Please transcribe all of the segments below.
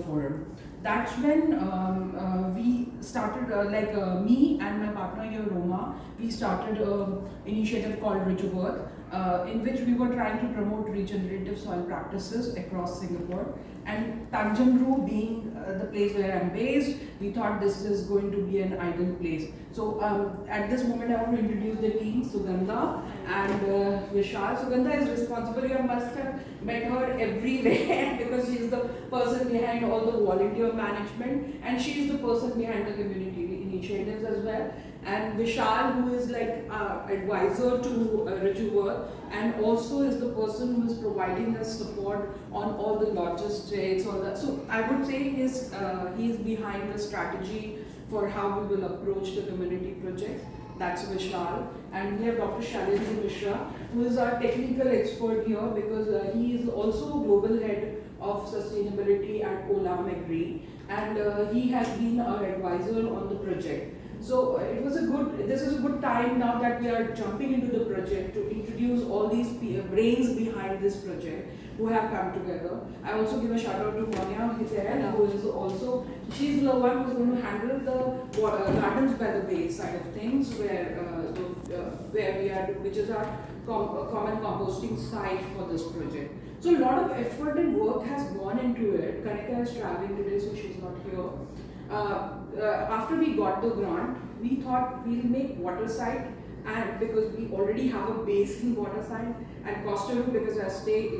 forum. That's when we started, me and my partner here, Roma, we started an initiative called Rijuvert, in which we were trying to promote regenerative soil practices across Singapore. And Tanjung being the place where I'm based, we thought this is going to be an ideal place. So at this moment, I want to introduce the team, Sugandha and Vishal. Sugandha is responsible. You must have met her everywhere because she is the person behind all the volunteer management, and she is the person behind the community initiatives as well. And Vishal, who is like advisor to Rijuvert, and also is the person who is providing us support on all the logistics, all that. So I would say he is behind the strategy for how we will approach the community projects. That's Vishal. And we have Dr. Shailendra Mishra, who is our technical expert here because he is also global head of sustainability at Olam Agri, and he has been our advisor on the project. So this is a good time now that we are jumping into the project to introduce all these brains behind this project who have come together. I also give a shout out to Monia Hitel, who is also, she's the one who's going to handle the gardens by the bay side of things, where we are, which is our common composting site for this project. So a lot of effort and work has gone into it. Kanika is traveling today, so she's not here. After we got the grant, we thought we'll make waterside, and because we already have a base in waterside, and Costeru because I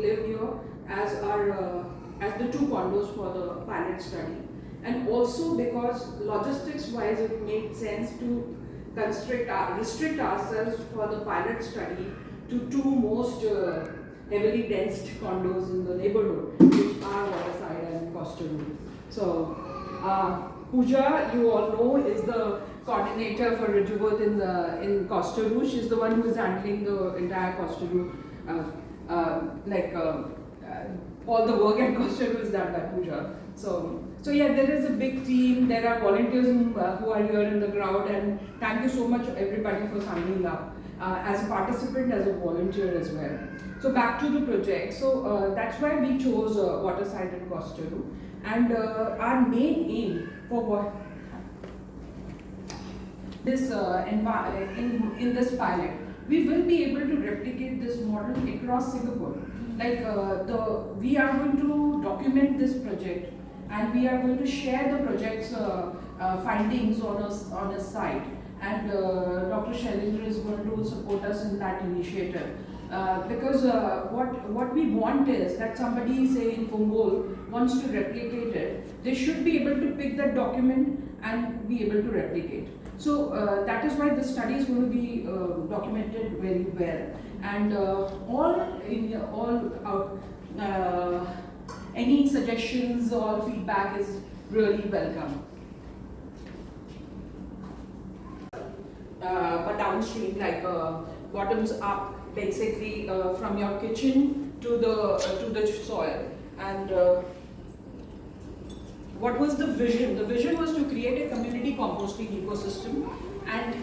live here as our as the two condos for the pilot study, and also because logistics wise it made sense to restrict ourselves for the pilot study to two most heavily densed condos in the neighborhood, which are Waterside and Costeru. So Pooja, you all know, is the coordinator for Rijuvert in Costeru. She's the one who is handling the entire Costeru, all the work at Costeru is done by Pooja. So yeah, there is a big team. There are volunteers who are here in the crowd, and thank you so much everybody for signing up as a participant, as a volunteer as well. So back to the project. So that's why we chose Waterside and Costeru, and our main aim for what this in this pilot, we will be able to replicate this model across Singapore. Like we are going to document this project, and we are going to share the project's findings on a site, and Dr. Shailendra is going to support us in that initiative. Because what we want is that somebody, say in Punggol, wants to replicate it, they should be able to pick that document and be able to replicate. So that is why the study is going to be documented very well, and any suggestions or feedback is really welcome. But downstream, like bottoms up, basically from your kitchen to the soil. And what was the vision? The vision was to create a community composting ecosystem, and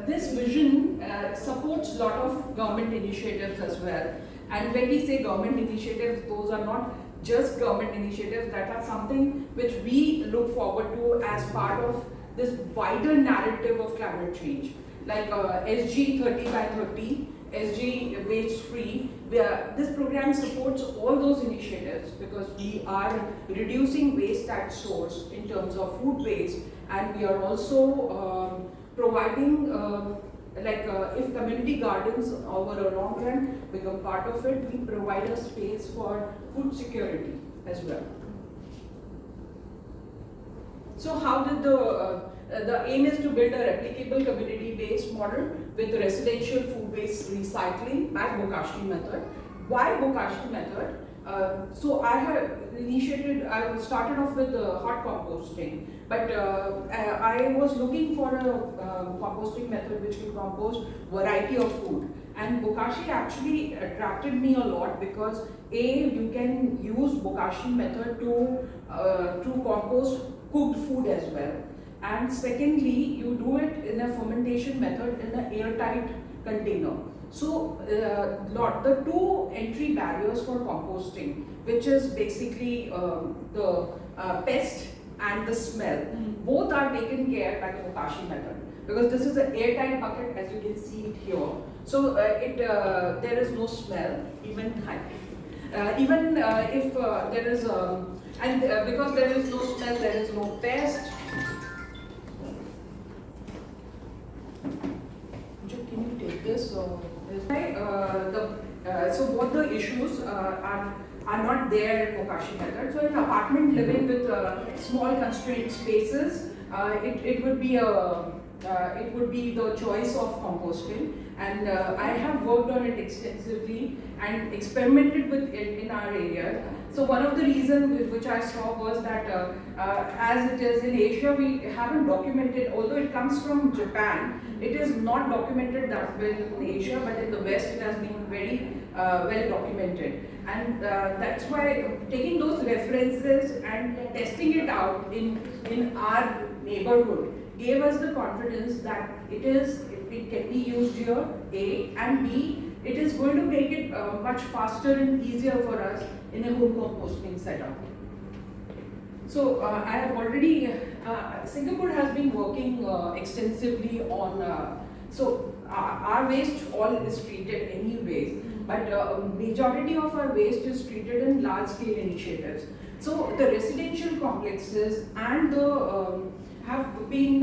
this vision supports a lot of government initiatives as well. And when we say government initiatives, those are not just government initiatives, that are something which we look forward to as part of this wider narrative of climate change, like SG 30 by 30, SG waste free. This program supports all those initiatives because we are reducing waste at source in terms of food waste, and we are also providing if community gardens over a long run become part of it, we provide a space for food security as well. So how did the aim is to build a replicable community-based model with residential food waste recycling by Bokashi method. Why Bokashi method? So I started off with hot composting, but I was looking for a composting method which can compost variety of food. And Bokashi actually attracted me a lot because you can use Bokashi method to compost cooked food as well. And secondly, you do it in a fermentation method in an airtight container. So the two entry barriers for composting, which is basically the pest and the smell, both are taken care by the Bokashi method, because this is an airtight bucket, as you can see it here. So there is no smell, even if there is because there is no smell, there is no pest. Can you take this? So both the issues are not there in Bokashi method. So in apartment living with small constrained spaces, it would be the choice of composting, and I have worked on it extensively and experimented with it in our area. So one of the reasons which I saw was that as it is in Asia, we haven't documented, although it comes from Japan, it is not documented that well in Asia, but in the West it has been very well documented. And that's why taking those references and testing it out in our neighborhood gave us the confidence that it can be used here, A, and B, it is going to make it much faster and easier for us in a home composting setup. So I have already, Singapore has been working extensively on, so our waste all is treated anyways, but majority of our waste is treated in large scale initiatives. So the residential complexes and the have been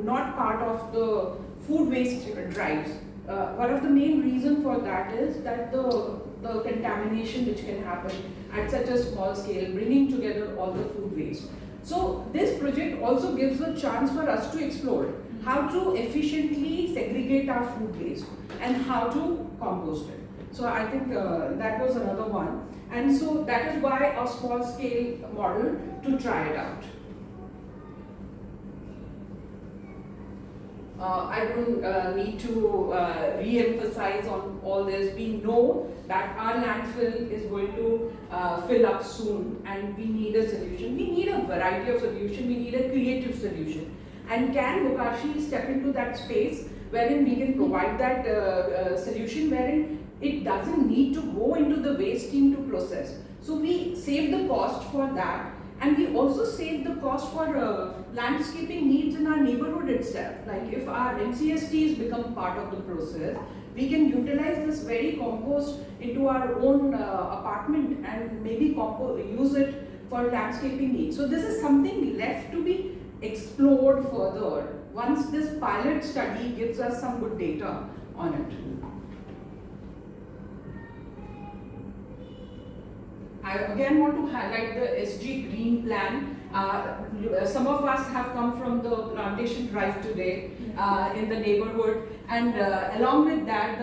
not part of the food waste drives. One of the main reasons for that is that the contamination which can happen at such a small scale, bringing together all the food waste. So this project also gives a chance for us to explore how to efficiently segregate our food waste and how to compost it. So I think that was another one. And so that is why a small scale model to try it out. I don't need to re-emphasize on all this. We know that our landfill is going to fill up soon, and we need a solution. We need a variety of solutions. We need a creative solution. And can Bokashi step into that space wherein we can provide that solution wherein it doesn't need to go into the waste stream to process. So we save the cost for that. And we also save the cost for landscaping needs in our neighborhood itself. Like if our MCSTs become part of the process, we can utilize this very compost into our own apartment and maybe use it for landscaping needs. So this is something left to be explored further once this pilot study gives us some good data on it. I again want to highlight the SG Green Plan. Some of us have come from the plantation drive today in the neighborhood, and along with that,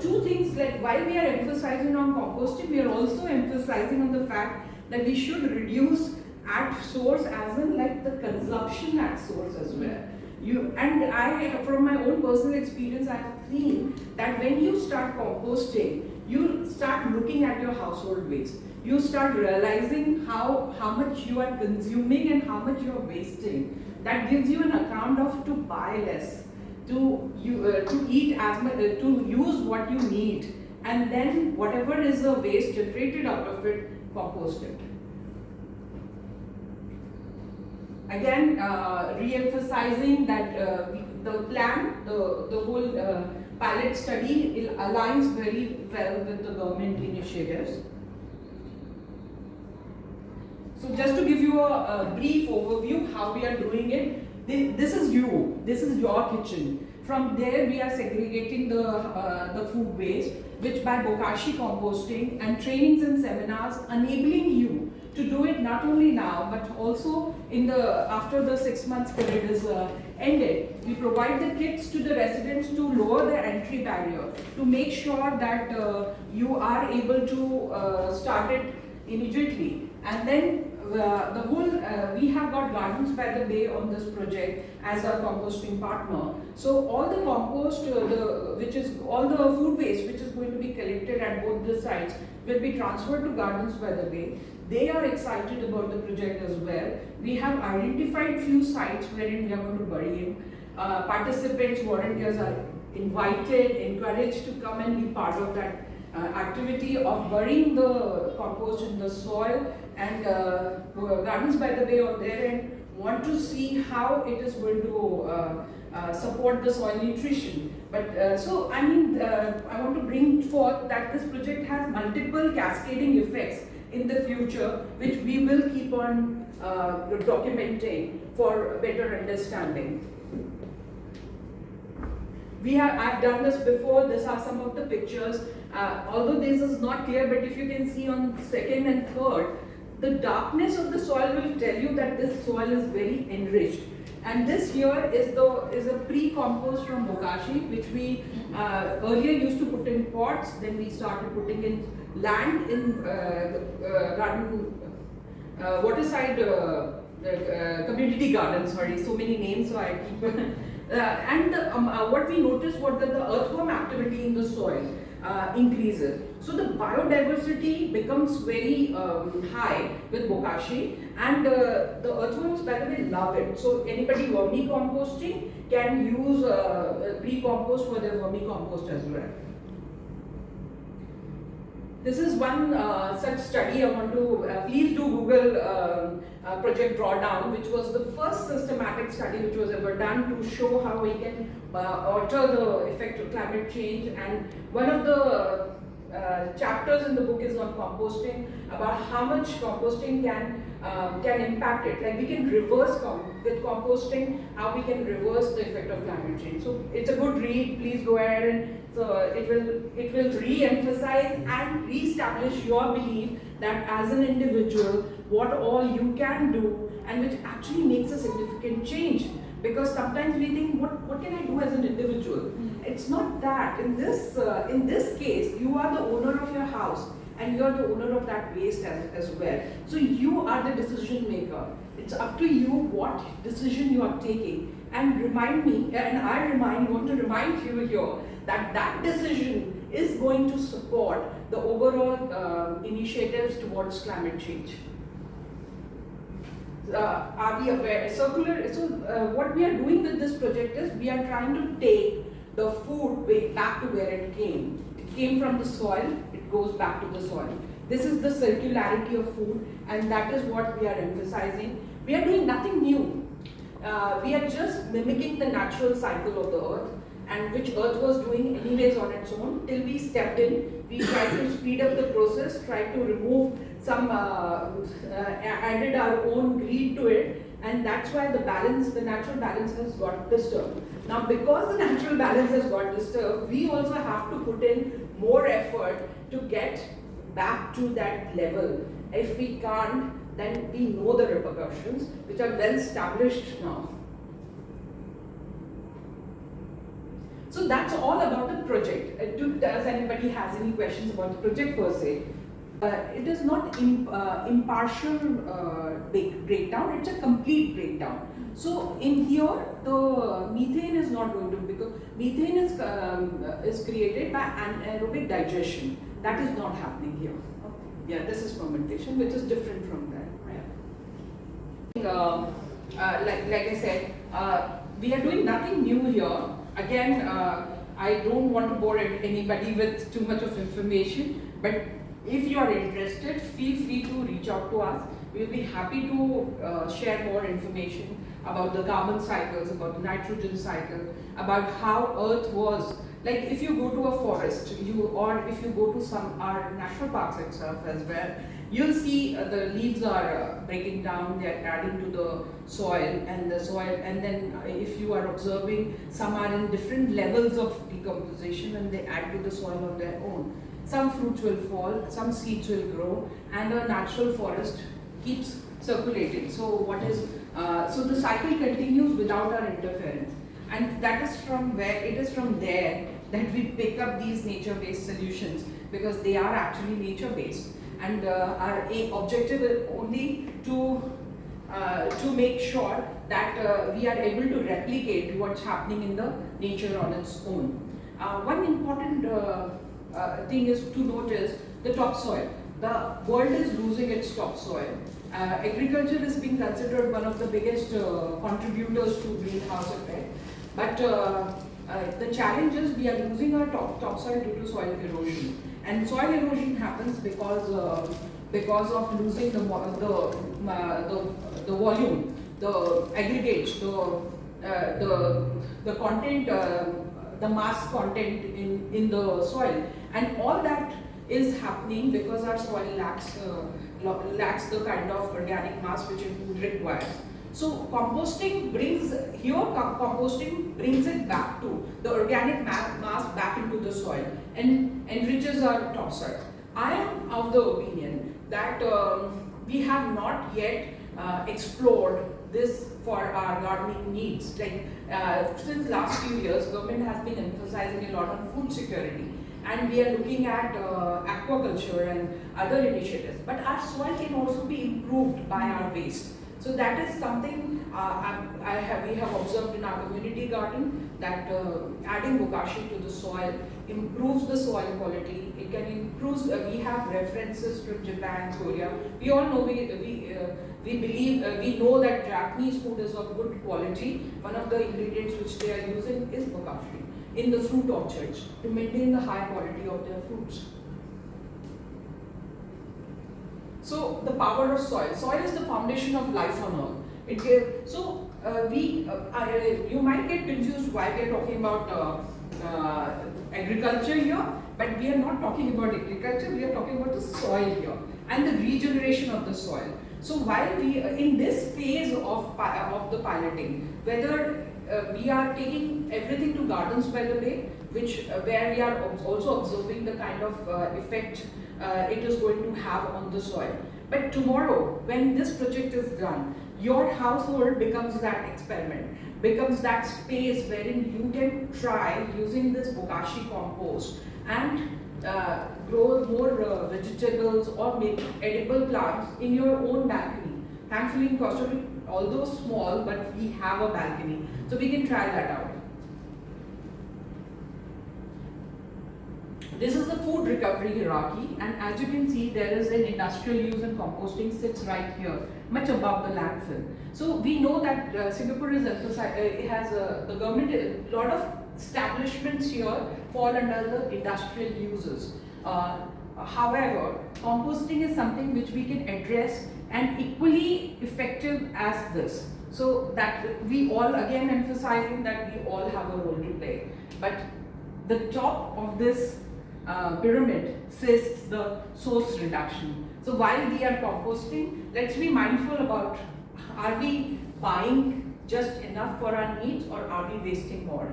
two things, like while we are emphasizing on composting, we are also emphasizing on the fact that we should reduce at source, as in like the consumption at source as well. From my own personal experience, I have seen that when you start composting, you start looking at your household waste. You start realizing how much you are consuming and how much you are wasting. That gives you an account of to buy less, to eat as much, to use what you need, and then whatever is the waste generated out of it, compost it. Again, re-emphasizing that the plan, the whole pilot study aligns very well with the government initiatives. So just to give you a brief overview how we are doing it, this is your kitchen. From there we are segregating the food waste, which by Bokashi composting and trainings and seminars enabling you to do it not only now but also after the 6 months period is ended. We provide the kits to the residents to lower the entry barrier, to make sure that you are able to start it immediately. And then we have got Gardens by the Bay on this project as our composting partner. So all the compost, all the food waste which is going to be collected at both the sites will be transferred to Gardens by the Bay. They are excited about the project as well. We have identified few sites wherein we are going to bury in. Participants, volunteers are invited, encouraged to come and be part of that activity of burying the compost in the soil, and Gardens by the Bay on their end want to see how it is going to support the soil nutrition. But so I mean, I want to bring forth that this project has multiple cascading effects in the future, which we will keep on documenting for better understanding. I've done this before. These are some of the pictures. Although this is not clear, but if you can see on second and third, the darkness of the soil will tell you that this soil is very enriched. And this here is a pre-compost from Bokashi, which we earlier used to put in pots. Then we started putting in land in garden, waterside community garden. Sorry, so many names, so I keep. What we noticed was that the earthworm activity in the soil increases. So the biodiversity becomes very high with Bokashi, and the earthworms, by the way, love it. So anybody vermicomposting can use pre-compost for their vermicompost as well. This is one such study. I want to please do Google Project Drawdown, which was the first systematic study which was ever done to show how we can alter the effect of climate change. And one of the chapters in the book is on composting, about how much composting can impact it. Like we can reverse with composting, how we can reverse the effect of climate change. So it's a good read. Please go ahead, and so it will re-emphasize and re-establish your belief that as an individual, what all you can do, and which actually makes a significant change. Because sometimes we think, what can I do as an individual? It's not that. In this case, you are the owner of your house, and you are the owner of that waste as well. So you are the decision maker. It's up to you what decision you are taking. And I want to remind you here that that decision is going to support the overall initiatives towards climate change. Are we aware? What we are doing with this project is we are trying to take the food back to where it came. It came from the soil, it goes back to the soil. This is the circularity of food, and that is what we are emphasizing. We are doing nothing new. We are just mimicking the natural cycle of the earth, and which earth was doing anyways on its own till we stepped in. We tried to speed up the process, tried to remove some, added our own greed to it, and that's why the natural balance has got disturbed. Now, because the natural balance has got disturbed, we also have to put in more effort to get back to that level. If we can't, then we know the repercussions, which are well established now. So that's all about the project. Does anybody has any questions about the project per se? It is not impartial breakdown, it's a complete breakdown. So in here, the methane is not going to, because methane is created by anaerobic digestion. That is not happening here. Okay. Yeah, this is fermentation, which is different from that. Like I said, we are doing nothing new here. Again, I don't want to bore anybody with too much of information, but if you are interested, feel free to reach out to us. We'll be happy to share more information about the carbon cycles, about the nitrogen cycle, about how Earth was. Like if you go to a forest, or if you go to our national parks itself as well, you'll see the leaves are breaking down, they are adding to the soil, and then if you are observing, some are in different levels of decomposition and they add to the soil on their own. Some fruits will fall, some seeds will grow, and a natural forest keeps circulating. So so the cycle continues without our interference, and that is from where it is from there that we pick up these nature-based solutions, because they are actually nature-based. And our objective is only to make sure that we are able to replicate what's happening in the nature on its own. One important thing is to notice the topsoil. The world is losing its topsoil. Agriculture is being considered one of the biggest contributors to greenhouse effect. But The challenge is we are losing our topsoil due to soil erosion, and soil erosion happens because of losing the volume, the aggregates, the content, the mass content in the soil, and all that is happening because our soil lacks the kind of organic mass which it requires. So composting brings it back to the organic mass back into the soil and enriches our topsoil. I am of the opinion that we have not yet explored this for our gardening needs. Like since last few years, government has been emphasizing a lot on food security, and we are looking at aquaculture and other initiatives. But our soil can also be improved by our waste. So that is something we have observed in our community garden, that adding bokashi to the soil improves the soil quality. It can improve. We have references from Japan, Korea. We all know we know that Japanese food is of good quality. One of the ingredients which they are using is bokashi in the fruit orchards to maintain the high quality of their fruits. So the power of soil. Soil is the foundation of life on earth. You might get confused why we are talking about agriculture here, but we are not talking about agriculture. We are talking about the soil here and the regeneration of the soil. So while we in this phase of the piloting, whether we are taking everything to Gardens by the Bay, where we are also observing the kind of effect it is going to have on the soil. But tomorrow, when this project is done, your household becomes that experiment, becomes that space wherein you can try using this bokashi compost and grow more vegetables or make edible plants in your own balcony. Thankfully in Costa Rica, although small, but we have a balcony, so we can try that out. This is the food recovery hierarchy, and as you can see, there is an industrial use, and composting sits right here, much above the landfill. So we know that Singapore is the government, a lot of establishments here fall under the industrial uses. However, composting is something which we can address and equally effective as this. So that we all, again emphasizing that we all have a role to play. But the top of this pyramid sits the source reduction. So while we are composting, let's be mindful about, are we buying just enough for our needs, or are we wasting more?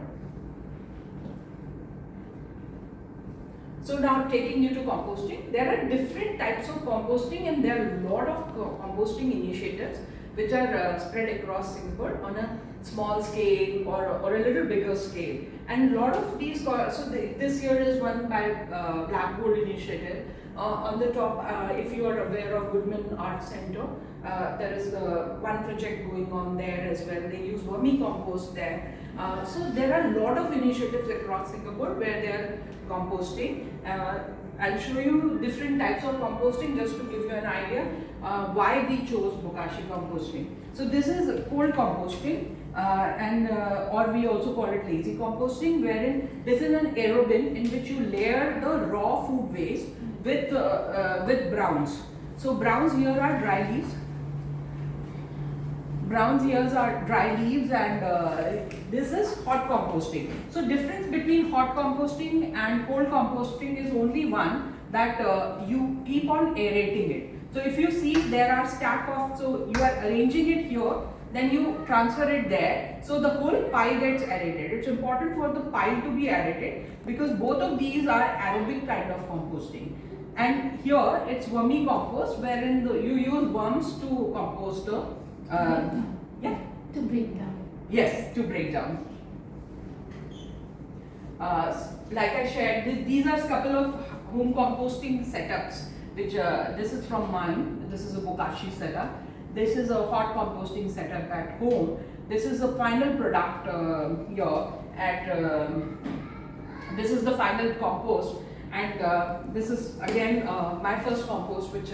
So now taking you to composting, there are different types of composting, and there are a lot of composting initiatives which are spread across Singapore on a small scale or a little bigger scale. And a lot of these, this year is one by Blackboard Initiative. On the top, if you are aware of Goodman Art Center, there is one project going on there as well. They use vermicompost there. So there are a lot of initiatives across Singapore where they are composting. I'll show you different types of composting just to give you an idea why we chose bokashi composting. So this is cold composting, or we also call it lazy composting, wherein this is an aerobin in which you layer the raw food waste with browns. So browns here are dry leaves. Browns here are dry leaves, and this is hot composting. So difference between hot composting and cold composting is only one, that you keep on aerating it. So if you see, there are stack of, so you are arranging it here, then you transfer it there, so the whole pile gets aerated. It's important for the pile to be aerated because both of these are aerobic kind of composting. And here it's vermicompost, wherein you use worms to compost the to break down. Yes, to break down. Like I shared, these are a couple of home composting setups, which this is from mine. This is a bokashi setup. This is a hot composting setup at home. This is the final product here at. This is the final compost, and this is again my first compost, which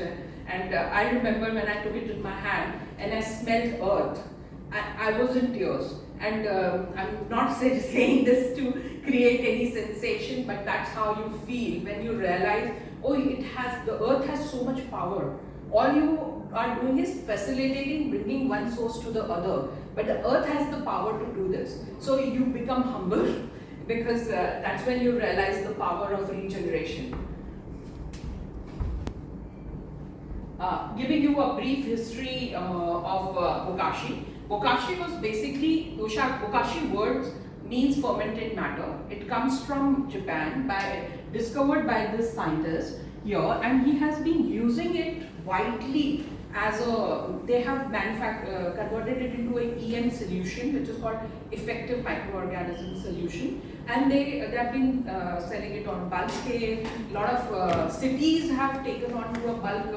I remember when I took it in my hand and I smelled earth. I was in tears, And I'm not saying this to create any sensation, but that's how you feel when you realize, oh, the earth has so much power. All you are doing is facilitating, bringing one source to the other. But the earth has the power to do this. So you become humble because that's when you realize the power of regeneration. Giving you a brief history of bokashi. Bokashi was basically, bokashi words means fermented matter. It comes from Japan, discovered by this scientist here, and he has been using it widely as they have converted it into an EM solution, which is called effective microorganism solution, and they have been selling it on bulk scale. A lot of cities have taken on to a bulk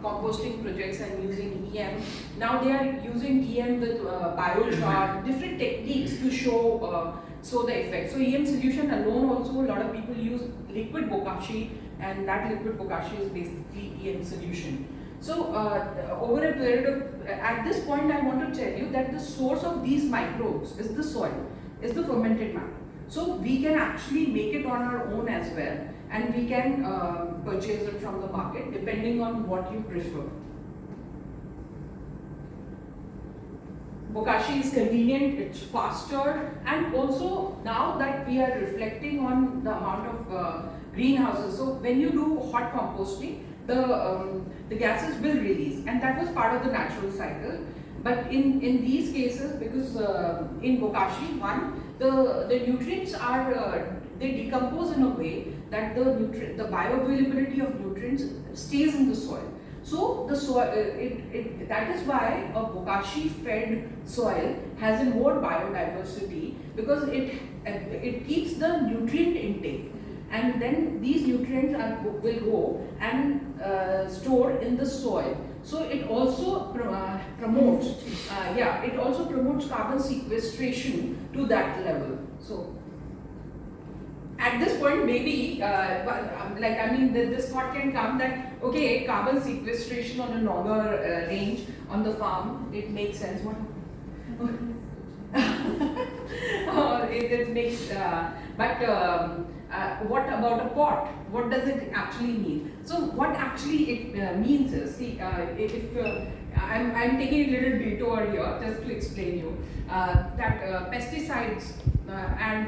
composting projects and using EM. Now they are using EM with biochar, different techniques to show the effect. So EM solution alone also, a lot of people use liquid bokashi, and that liquid bokashi is basically EM solution. So over a period of, at this point I want to tell you that the source of these microbes is the soil, is the fermented matter. So we can actually make it on our own as well, and we can purchase it from the market depending on what you prefer. Bokashi is convenient, it's faster, and also now that we are reflecting on the amount of greenhouses, so when you do hot composting, the gases will release, and that was part of the natural cycle. But in these cases, because in bokashi, the nutrients are they decompose in a way that the bioavailability of nutrients stays in the soil. So the soil, that is why a bokashi fed soil has a more biodiversity, because it keeps the nutrient intake, and then these nutrients will go and store in the soil. So it also promotes, it also promotes carbon sequestration to that level. So at this point, maybe, this thought can come that, okay, carbon sequestration on a longer range on the farm, it makes sense. What? It makes, what about a pot? What does it actually mean? So what actually it means is, see, I'm taking a little detour here just to explain you that pesticides and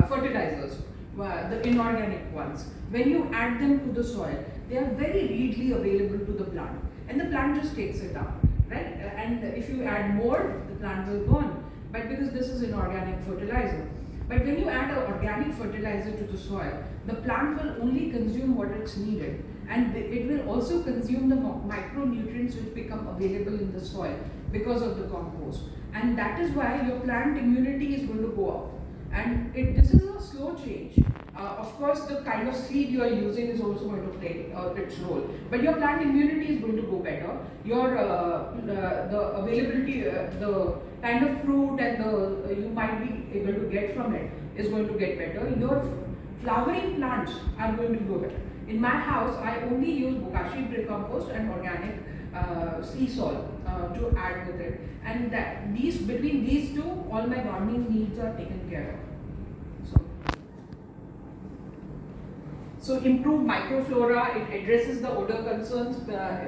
fertilizers, the inorganic ones, when you add them to the soil, they are very readily available to the plant, and the plant just takes it up, right? And if you add more, the plant will burn. But because this is inorganic fertilizer. But when you add an organic fertilizer to the soil, the plant will only consume what it's needed, and it will also consume the micronutrients which become available in the soil because of the compost. And that is why your plant immunity is going to go up. And this is a slow change. Of course, the kind of seed you are using is also going to play its role. But your plant immunity is going to go better. Your the availability, the kind of fruit and you might be able to get from it is going to get better. Your flowering plants are going to go better. In my house, I only use bokashi brick compost and organic sea salt to add with it, and between these two, all my gardening needs are taken care of. So improved microflora, it addresses the odor concerns.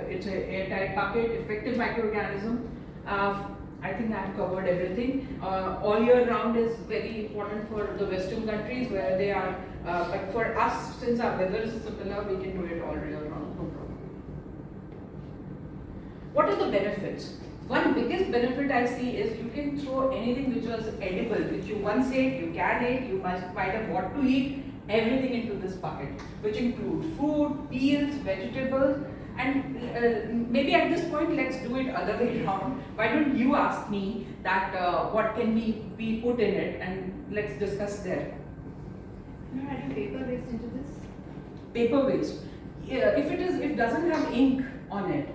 It's an airtight bucket, effective microorganism. I think I've covered everything. All year round is very important for the Western countries where they are, but for us, since our weather is similar, we can do it all year round, no problem. What are the benefits? One biggest benefit I see is you can throw anything which was edible, which you once ate, you can eat, you might have what to eat, everything into this bucket, which includes food, peels, vegetables, and maybe at this point let's do it other way around. Why don't you ask me that what can be put in it, and let's discuss there. You're adding paper waste into this? Paper waste. Yeah, if it doesn't have ink on it,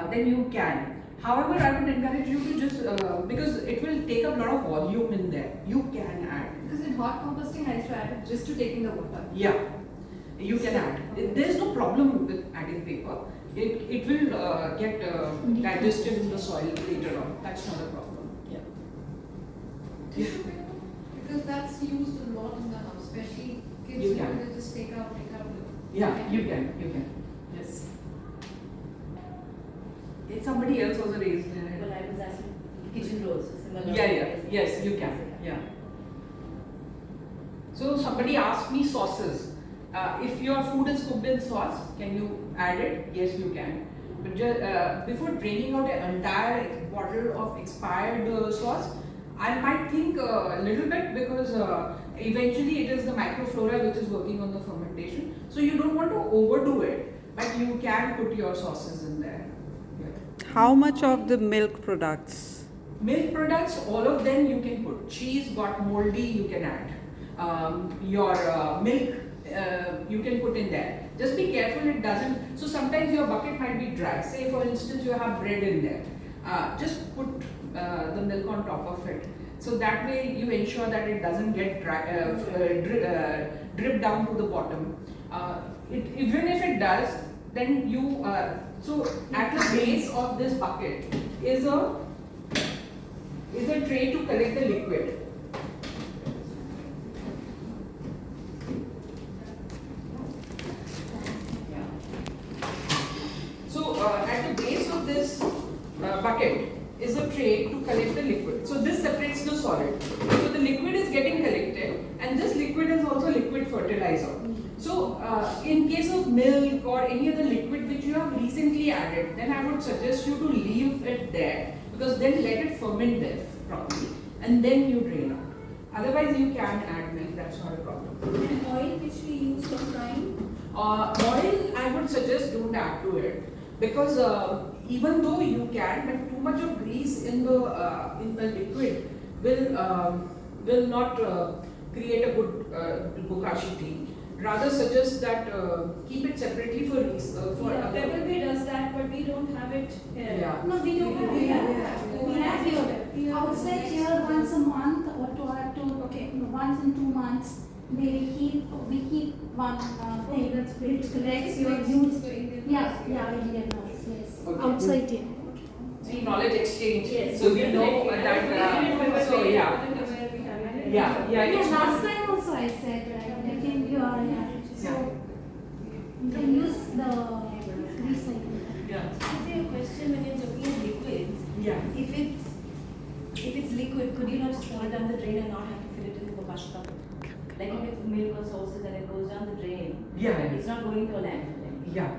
then you can. However, I would encourage you to just, because it will take up a lot of volume in there, you can add. Because in hot composting, I used to add it just to take in the water. Yeah, you can add. There's no problem with adding paper. It will get digested in the soil later on. That's not a problem. Yeah. Tissue paper? Because that's used a lot in the house, especially kids You who can. they just take out. Yeah, you can. Yes. If somebody else also raised their hand. Well, I was asking kitchen rolls, so similar. Yes, you can. Yeah. So somebody asked me sauces. If your food is cooked in sauce, can you add it? Yes, you can. But before draining out an entire bottle of expired sauce, I might think a little bit because eventually it is the microflora which is working on the fermentation. So you don't want to overdo it, but you can put your sauces in there. Yeah. How much of the milk products? Milk products, all of them you can put. Cheese got moldy, you can add. Your milk, you can put in there. Just be careful it doesn't. So sometimes your bucket might be dry. Say for instance you have bread in there. Just put the milk on top of it. So that way you ensure that it doesn't get dry, drip down to the bottom. Even if it does, then you. So at the base of this bucket is a tray to collect the liquid. So at the base of this bucket is a tray to collect the liquid. So this separates the solid. So the liquid is getting collected and this liquid is also liquid fertilizer. So in case of milk or any other liquid which you have recently added, then I would suggest you to leave it there because then let it ferment there properly and then you drain out. Otherwise you can add milk, that's not a problem. And oil which we use for frying? Oil, I would suggest don't add to it because even though you can, but too much of grease in the liquid will not create a good bokashi tea. Rather suggest that keep it separately for Yeah, other. Pepperberry does that, but we don't have it here. Yeah. No, we don't have it. We have here. Outside here once a month or Okay. once in 2 months. We keep one thing which collects your use. Yeah, Indian house, yes. Okay. Outside here. See, knowledge exchange. Yes. So we know that. So yeah. Yeah. Yeah, last time also I said, right, I think you are, so you can use the recycle. Yeah. I have a question when you're looking at liquids. Yeah. If it's liquid, could you not just pour it down the drain and not have to fill it in the bokashi bucket? Like if milk or sauces and it goes down the drain, Yeah. it's not going to a landfill. Yeah.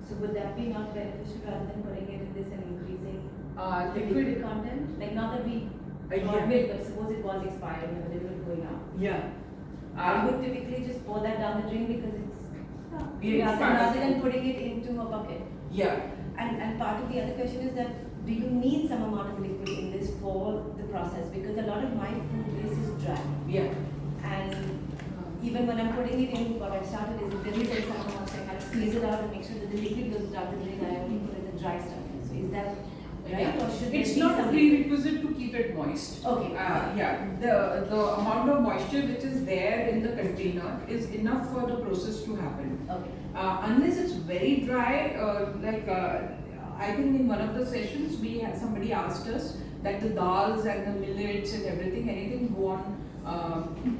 So would that be not beneficial rather than putting it in this and increasing the Liquid. liquid content? Like not that we Yeah. bought milk, but suppose it was expired and the liquid going out. Yeah. I would typically just pour that down the drain because it's Yeah, rather than putting it into a bucket. Yeah. And part of the other question is that do you need some amount of liquid in this for the process? Because a lot of my food base is dry. Yeah. And even when I'm putting it in, what I've started is if there is some amount, I kind of squeeze it out and make sure that the liquid goes down the drain. I only put in the dry stuff. So is that right? Or should It's there be not a some prerequisite to keep it moist. Okay. Yeah, the amount of moisture which is there in the container is enough for the process to happen. Okay. Unless it's very dry, I think in one of the sessions somebody asked us that the dals and the millets and everything, anything go on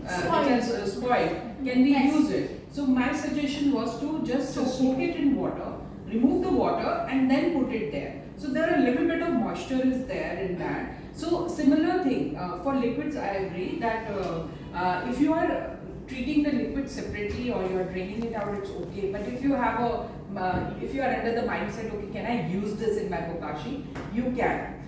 which has spoiled, can we Yes. use it? So my suggestion was to just soak it in water, remove the water and then put it there. So there are a little bit of moisture is there in that. So similar thing for liquids, I agree that if you are treating the liquid separately or you are draining it out, it's okay. But if you have if you are under the mindset, okay, can I use this in my bokashi? You can.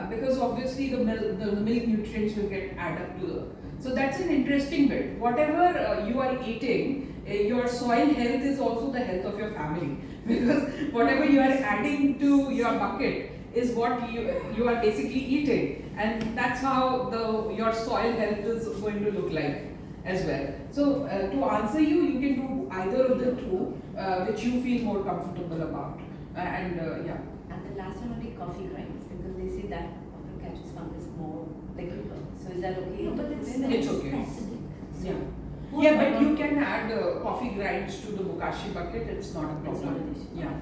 Because obviously the milk nutrients will get added up to the. So that's an interesting bit. Whatever you are eating, your soil health is also the health of your family. Because whatever you are adding to your bucket is what you are basically eating, and that's how your soil health is going to look like as well. So to answer you, you can do either of the two, which you feel more comfortable about. And yeah. And the last one would be coffee grinds because they say that often catches fungus more like quicker. So is that okay? No, but It's okay. acidic. Yeah. Yeah, but you can add coffee grinds to the bokashi bucket. It's not a It's not problem. an issue. Yeah.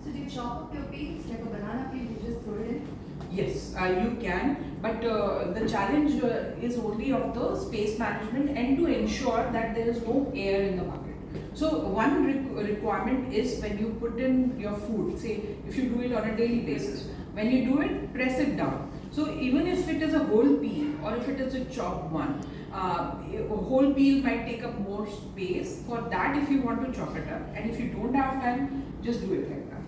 So do you chop up your peas like a banana peel? You just throw it in. Yes, you can, but the challenge is only of the space management and to ensure that there is no air in the bucket. So one requirement is when you put in your food, say if you do it on a daily basis, when you do it, press it down. So even if it is a whole peel or if it is a chopped one, a whole peel might take up more space. For that, if you want to chop it up, and if you don't have time, just do it like that.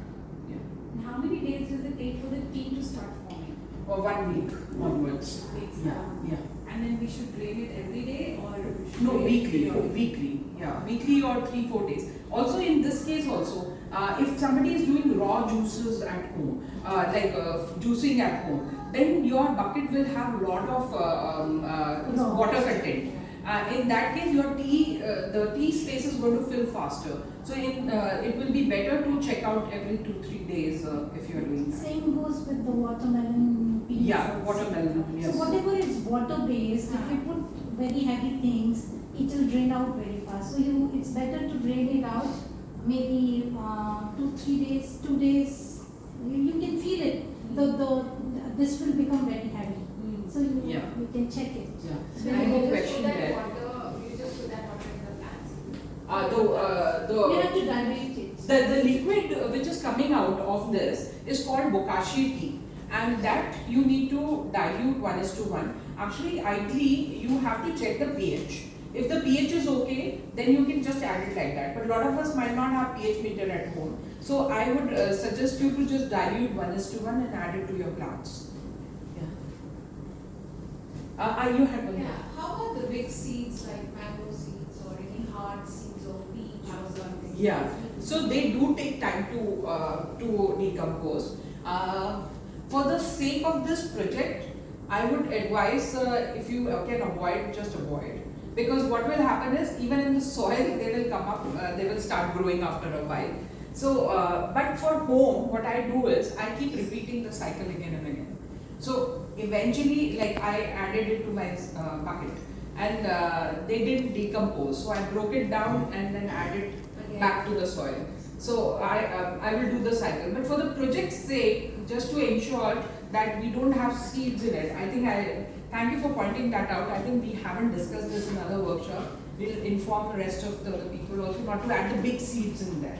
Yeah. And how many days does it take for the tea to start forming? Or 1 week onwards. Weeks. Yeah. And then we should drain it every day or should No, we- weekly. Yeah, weekly or 3-4 days. Also, in this case, also, if somebody is doing raw juices at home, like juicing at home, then your bucket will have a lot of water content. In that case, your the tea space is going to fill faster. So, it will be better to check out every 2-3 days if you are doing that. Same goes with the watermelon peels. Yeah, also. watermelon. Yes. So whatever is water based, if you put very heavy things, it will drain out very fast. So it's better to drain it out maybe 2-3 days, 2 days. You can feel it. This will become very heavy. So Yeah. you can check it. Yeah. So I have you a just question put that there. water, you just put that water in the plants. You have to dilute it. The liquid which is coming out of this is called bokashi tea, and that you need to dilute 1:1. Actually, ideally, you have to check the pH. If the pH is okay, then you can just add it like that. But a lot of us might not have pH meter at home, so I would suggest you to just dilute 1:1 and add it to your plants. Yeah. You had one. Yeah, how about the big seeds like mango seeds or any hard seeds or peach or something? Yeah, so they do take time to decompose. For the sake of this project, I would advise if you can avoid, just avoid. Because what will happen is even in the soil they will come up, they will start growing after a while. So, but for home, what I do is I keep repeating the cycle again and again. So eventually, like I added it to my bucket, and they didn't decompose. So I broke it down and then added back to the soil. So I will do the cycle. But for the project's sake, just to ensure that we don't have seeds in it, I think thank you for pointing that out. I think we haven't discussed this in other workshop. We'll inform the rest of the people also not to add the big seeds in there.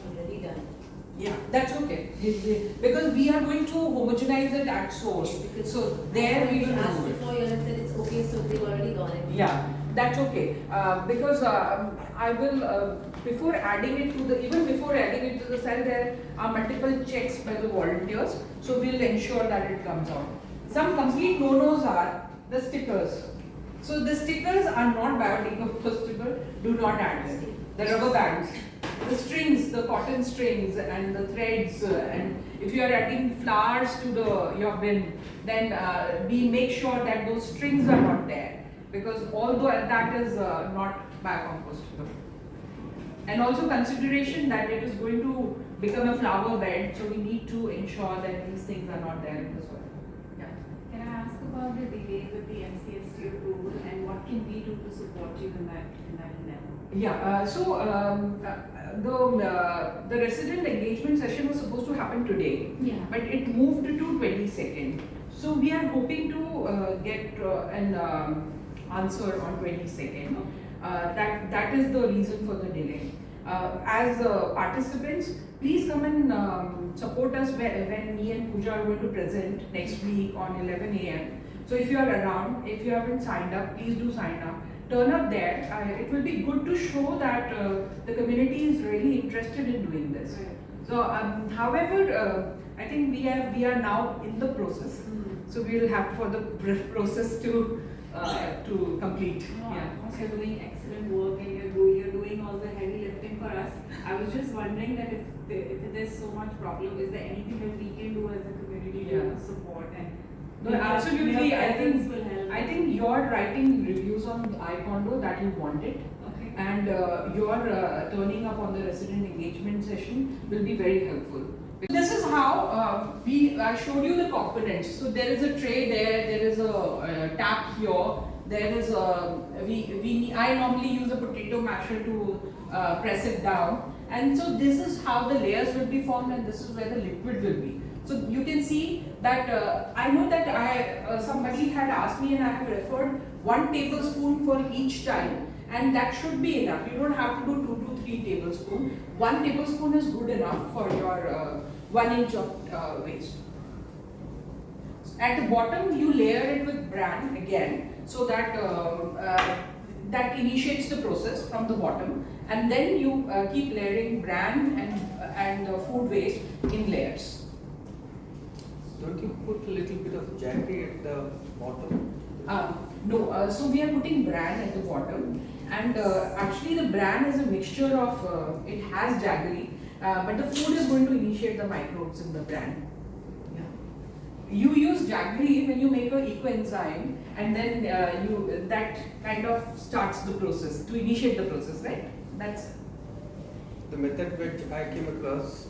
Already done. Yeah, that's okay. Because we are going to homogenize it at source. So there we will asked do it. before, you had said it's okay, so they've already gone in. Yeah, that's okay. Because I will, before adding it to even before adding it to the cell, there are multiple checks by the volunteers. So we'll ensure that it comes out. Some complete no-nos are the stickers. So the stickers are not biodegradable, do not add them. The rubber bands, the strings, the cotton strings and the threads, and if you are adding flowers to your bin, then we make sure that those strings are not there, because although that is not biocompostable. And also consideration that it is going to become a flower bed, so we need to ensure that these things are not there in the soil. Yeah. Can I ask about the delay with the MCST approval and what can we do to support you in that endeavor? Yeah, the resident engagement session was supposed to happen today, Yeah. but it moved to 22nd. So we are hoping to get an answer on 22nd. That is the reason for the delay. As participants, please come and support us when me and Pooja are going to present next week on 11 a.m. So if you are around, if you haven't signed up, please do sign up. Turn up there. It will be good to show that the community is really interested in doing this. Right. So, however, I think we are now in the process. So we will have for the process to complete. No, Yeah. of course you're doing excellent work and you're doing all the heavy lifting for us. I was just wondering that if there's so much problem, is there anything that we can do as a community to Yeah. support and No, absolutely. your I presence think will help. I think you're writing reviews on iCondo that you wanted, Okay. and your turning up on the resident engagement session will be very helpful. This is how I showed you the components. So there is a tray there. There is a tap here. There is I normally use a potato masher to press it down, and so this is how the layers will be formed, and this is where the liquid will be. So you can see that I know that somebody had asked me and I have referred 1 tablespoon for each time, and that should be enough. You don't have to do 2 to 3 tablespoons. 1 tablespoon is good enough for your 1 inch of waste. At the bottom, you layer it with bran again, so that that initiates the process from the bottom, and then you keep layering bran and food waste in layers. Don't you put a little bit of jaggery at the bottom? No, so we are putting bran at the bottom, and actually the bran is a mixture of, it has jaggery, but the food is going to initiate the microbes in the bran. You use jaggery when you make an ecoenzyme, and then that kind of starts the process, to initiate the process, right? That's The method which I came across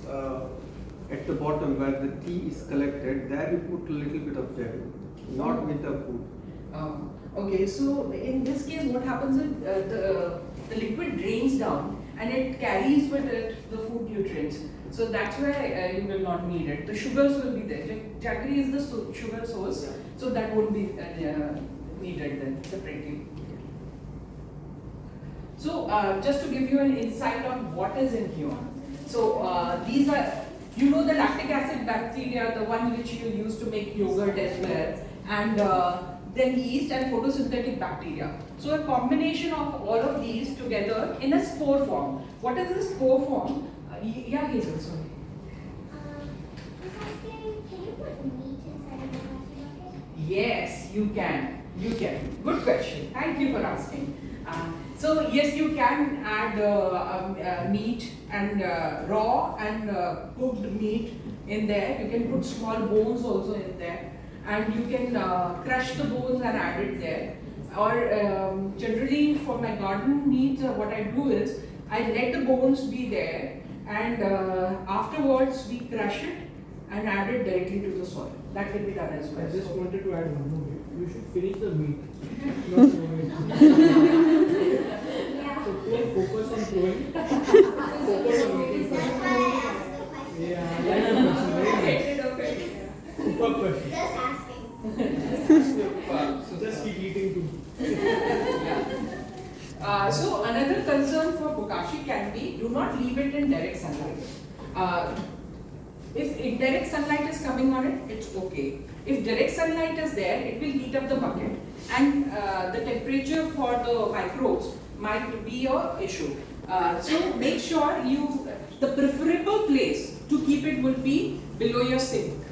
at the bottom where the tea is collected, there you put a little bit of jaggery, not with the food. okay, so in this case what happens is the liquid drains down and it carries with it the food nutrients. So that's why you will not need it. The sugars will be there. Jaggery is the sugar source, so that won't be needed then separately. So just to give you an insight on what is in here. So these are, you know, the lactic acid bacteria, the one which you use to make yogurt as well, and then yeast and photosynthetic bacteria. So a combination of all of these together in a spore form. What is the spore form? Yeah, Hazel, sorry. Can you put meat inside of the Bokashi bucket? Yes, you can. You can. Good question. Thank you for asking. So yes, you can add meat and raw and cooked meat in there. You can put small bones also in there, and you can crush the bones and add it there. Or generally for my garden needs, what I do is I let the bones be there, and afterwards we crush it and add it directly to the soil. That can be done as well. I just wanted to add one more bit. You should finish the meat, not throw it. Yeah. So don't focus on throwing. Focus on making That's first. why I asked the question. Yeah, I like the question. Very nice. Okay. Super question. Just asking. So just keep eating too. So another concern for bokashi can be, do not leave it in direct sunlight. If indirect sunlight is coming on it, it's okay. If direct sunlight is there, it will heat up the bucket, and the temperature for the microbes might be a issue. So make sure the preferable place to keep it will be below your sink.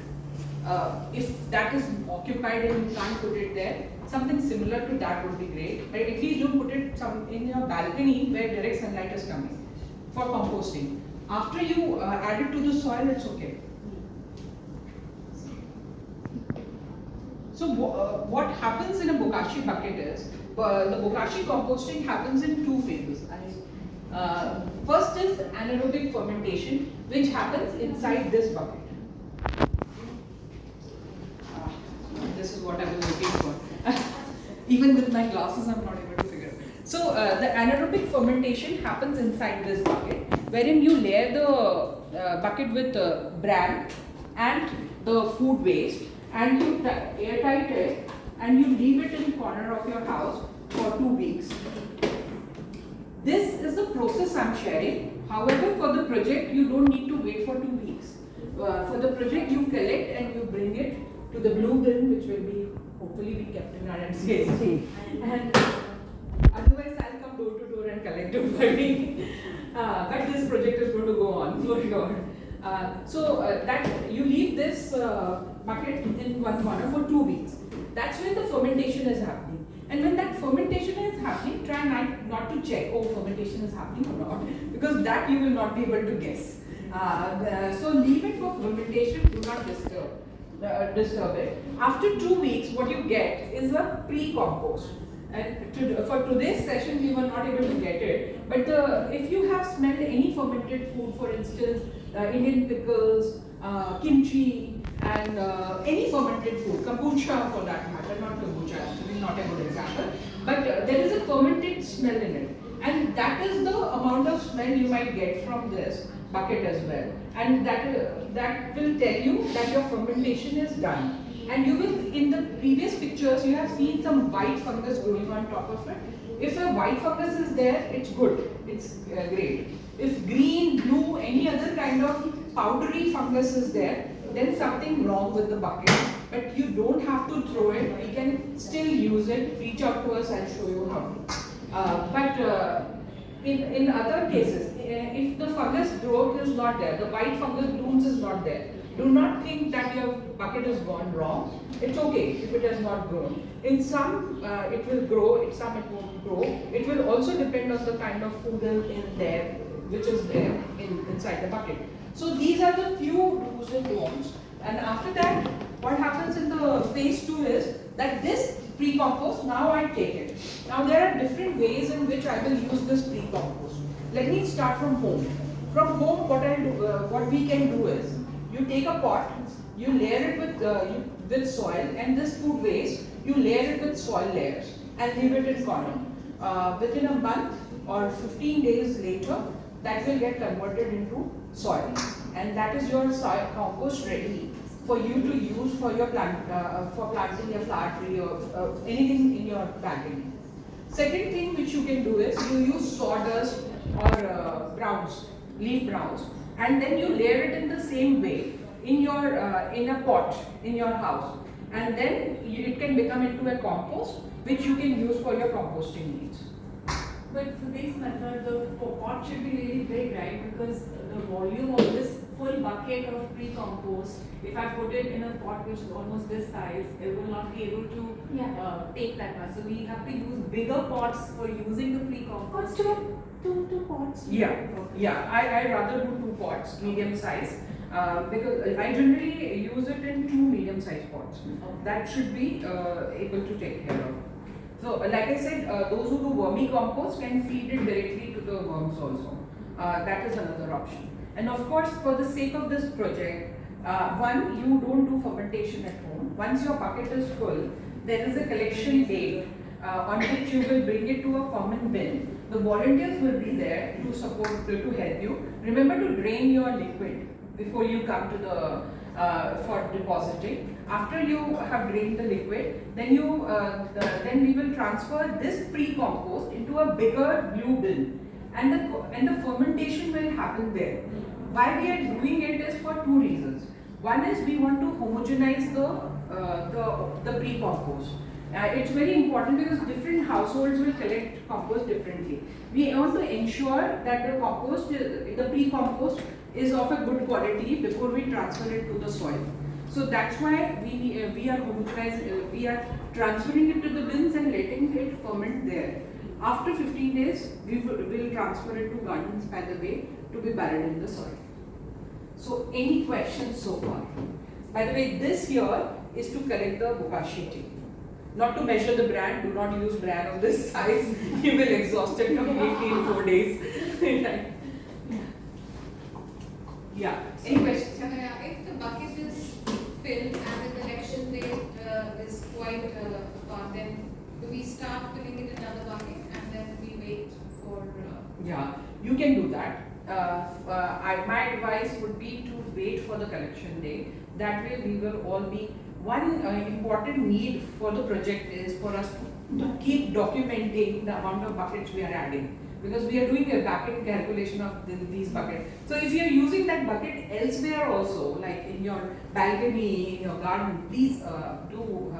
If that is occupied and you can't put it there, something similar to that would be great. But at least don't put it in your balcony where direct sunlight is coming for composting. After you add it to the soil, it's okay. So what happens in a bokashi bucket is, the bokashi composting happens in 2 phases. First is anaerobic fermentation, which happens inside this bucket. This is what I was looking for. Even with my glasses, I'm not able to figure it. So the anaerobic fermentation happens inside this bucket, wherein you layer the bucket with bran and the food waste, and you airtight it, and you leave it in the corner of your house for 2 weeks. This is the process I'm sharing. However, for the project, you don't need to wait for 2 weeks. For the project, you collect and you bring it to the blue bin, which will be hopefully be kept in our space. And otherwise, I'll come door to door and collect it for me. But this project is going to go on for sure. So that you leave this bucket in one corner for 2 weeks. That's when the fermentation is happening. And when that fermentation is happening, try not to check, oh, fermentation is happening or not, because that you will not be able to guess. So leave it for fermentation, do not disturb it. After 2 weeks, what you get is a pre-compost. And for today's session, we were not able to get it. But if you have smelled any fermented food, for instance, Indian pickles, kimchi, and any fermented food, kombucha for that matter, not kombucha, actually not a good example, but there is a fermented smell in it. And that is the amount of smell you might get from this bucket as well. And that will tell you that your fermentation is done. And you will, in the previous pictures, you have seen some white fungus growing on top of it. If a white fungus is there, it's good, it's great. If green, blue, any other kind of powdery fungus is there, then something wrong with the bucket. But you don't have to throw it, we can still use it. Reach out to us, I'll show you how. In other cases, if the fungus growth is not there, the white fungus blooms is not there, do not think that your bucket has gone wrong. It's okay if it has not grown. In some, it will grow, in some it won't grow. It will also depend on the kind of food in there, which is there inside the bucket. So these are the few do's and don'ts. And after that, what happens in the phase 2 is that this pre-compost, now I take it. Now there are different ways in which I will use this pre-compost. Let me start from home. From home, what we can do is, you take a pot, you layer it with soil, and this food waste, you layer it with soil layers and leave it in corner. Within a month or 15 days later, that will get converted into soil, and that is your soil compost ready for you to use for your for planting a flower tree or anything in your balcony. Second thing which you can do is you use sawdust or leaf browns, and then you layer it in the same way in your in a pot in your house, and then it can become into a compost which you can use for your composting needs. But for this method, the pot should be really big, right? Because the volume of this full bucket of pre-compost, if I put it in a pot which is almost this size, it will not be able to take that much. So we have to use bigger pots for using the pre-compost. Two pots. I rather do 2 pots, medium size, because I generally use it in 2 medium sized pots. That should be able to take care of. So, like I said, those who do vermicompost can feed it directly to the worms also. That is another option. And of course, for the sake of this project, one, you don't do fermentation at home. Once your bucket is full, there is a collection date on which you will bring it to a common bin. The volunteers will be there to support, to help you. Remember to drain your liquid before you come to the for depositing. After you have drained the liquid, then then we will transfer this pre-compost into a bigger blue bin, and the fermentation will happen there. Why we are doing it is for 2 reasons. One is we want to homogenize the pre-compost. It's very important because different households will collect compost differently. We want to ensure that the pre-compost is of a good quality before we transfer it to the soil. So that's why we are transferring it to the bins and letting it ferment there. After 15 days, we will transfer it to gardens by the way to be buried in the soil. So any questions so far? By the way, this here is to collect the bokashi tea. Not to measure the brand, do not use brand of this size. You will exhaust it completely in 4 days. Yeah. Any questions? If the bucket is filled and the collection date is quite apart, then do we start filling it in another bucket and then we wait for? Yeah, you can do that. My advice would be to wait for the collection day. That way we will all be. One important need for the project is for us to keep documenting the amount of buckets we are adding, because we are doing a back-end calculation of these buckets. So if you are using that bucket elsewhere also, like in your balcony, in your garden, please do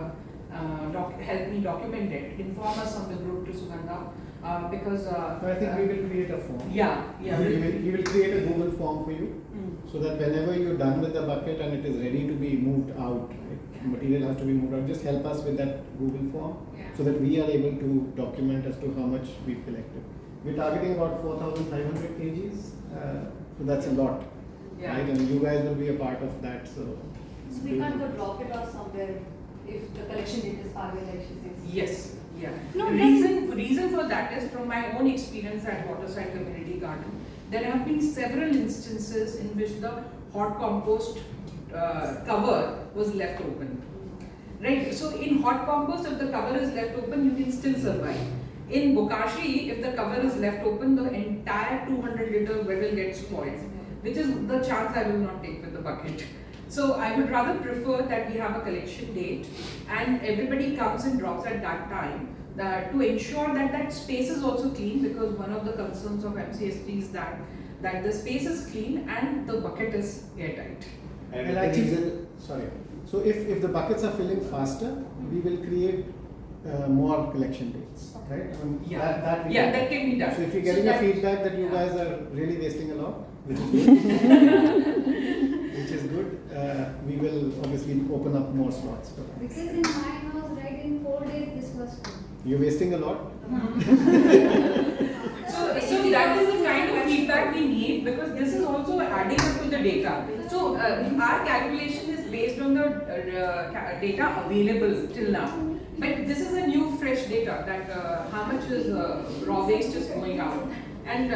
help me document it. Inform us on the group to Sugandha, because I think we will create a form. Yeah. We will create a Google form for you, so that whenever you're done with the bucket and it is ready to be moved out, material has to be moved out, just help us with that Google form, so that we are able to document as to how much we've collected. We're targeting about 4,500 kgs, so that's a lot, right? And you guys will be a part of that, so. So we can't go drop it off somewhere if the collection date is far away, like she says. Yes. Yeah. No, reason for that is from my own experience at Waterside Community Garden. There have been several instances in which the hot compost cover was left open. Right. So in hot compost, if the cover is left open, you can still survive. In Bokashi, if the cover is left open, the entire 200-liter will get spoiled, which is the chance I will not take with the bucket. So I would rather prefer that we have a collection date and everybody comes and drops at that time to ensure that that space is also clean, because one of the concerns of MCST is that the space is clean and the bucket is airtight. And actually, sorry. So if the buckets are filling faster, we will create more collection dates, right? That we can- that can be done. So if you're getting So a that- feedback that you guys are really wasting a lot, which is good, which is good, we will obviously open up more slots for that. Because in my house, right, in 4 days, this was full. You're wasting a lot. So that is the kind of feedback we need, because this is also adding up to the data. So our calculation is based on the data available till now. But this is a new fresh data that how much is raw waste is going out. And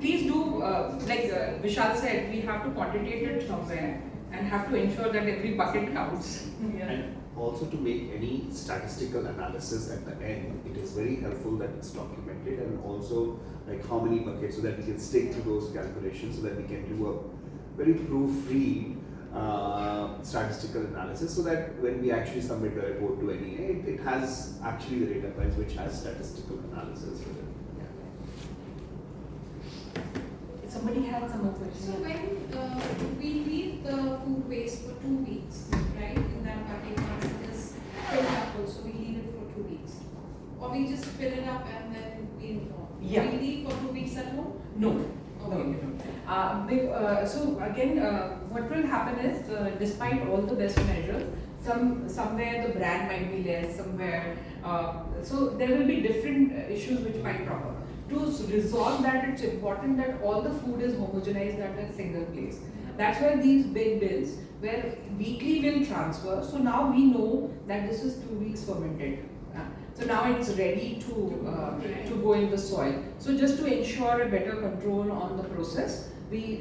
please do, like Vishal said, we have to quantitate it somewhere and have to ensure that every bucket counts. And also to make any statistical analysis at the end, it is very helpful that it's documented, and also like how many buckets, so that we can stick to those calculations, so that we can do a very proof-free statistical analysis, so that when we actually submit the report to NEA, it has actually the data points which has statistical analysis with it. Somebody had some more So questions. when we leave the food waste for 2 weeks, right, in that bucket, once it is filled up also, we leave it for 2 weeks. Or we just fill it up and then we inform. Yeah. We leave for 2 weeks at home? No. Okay. So again, what will happen is, despite all the best measures, somewhere the brand might be less, somewhere, so there will be different issues which might crop up. To resolve that, it's important that all the food is homogenized at a single place. That's why these big bins, where weekly will transfer. So now we know that this is 2 weeks fermented. So now it's ready to go in the soil. So just to ensure a better control on the process, we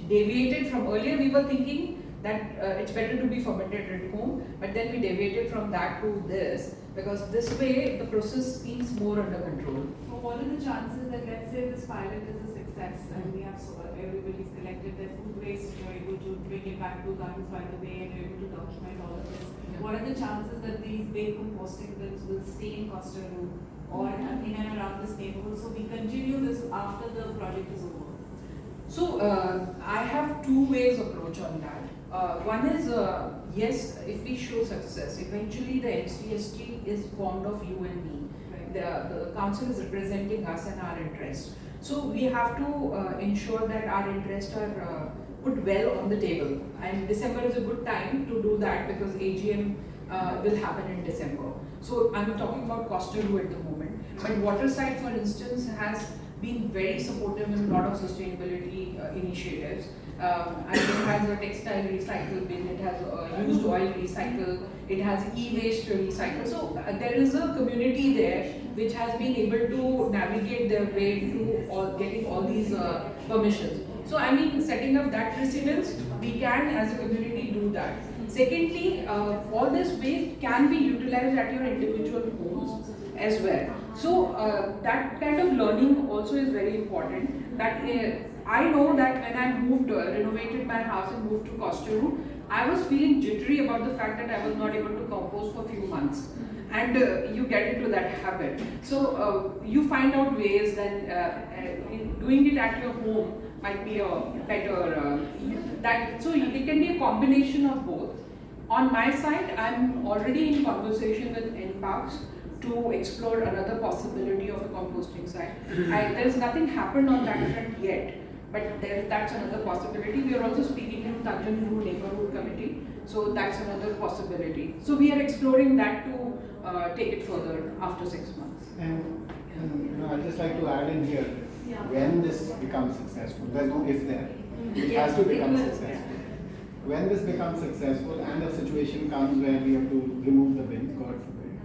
deviated from earlier. We were thinking that it's better to be fermented at home, but then we deviated from that to this, because this way the process seems more under control. So what are the chances that, let's say this pilot is a success and we have everybody's collected their food waste, you're able to bring it back to Gardens by the Bay and you're able to document all of this. What are the chances that these big composting bins will stay in Costa Room or in and around this neighborhood? So we continue this after the project is over. So I have two ways approach on that. One is, yes, if we show success, eventually the MCST is formed of you and me. Right. The council is representing us and our interests. So we have to ensure that our interests are put well on the table. And December is a good time to do that, because AGM will happen in December. So I'm talking about Costa Room at the moment. But Waterside, for instance, has been very supportive in a lot of sustainability initiatives. And it has a textile recycle bin, it has used oil recycle, it has e-waste recycle. So there is a community there which has been able to navigate their way to getting all these permissions. So I mean, setting up that precedence, we can as a community do that. Secondly, all this waste can be utilized at your individual homes as well. So that kind of learning also is very important. That I know that when I moved, renovated my house and moved to Costa Room, I was feeling jittery about the fact that I was not able to compost for a few months. And you get into that habit. So you find out ways that doing it at your home might be a better, so it can be a combination of both. On my side, I'm already in conversation with NParks to explore another possibility of a composting site. There's nothing happened on that front yet, but that's another possibility. We are also speaking to Tanjore Neighborhood Committee, so that's another possibility. So we are exploring that to take it further after 6 months. And I'd just like to add in here, when this becomes successful, there's no if there, it has to become successful. When this becomes successful and a situation comes where we have to remove the bin, God forbid,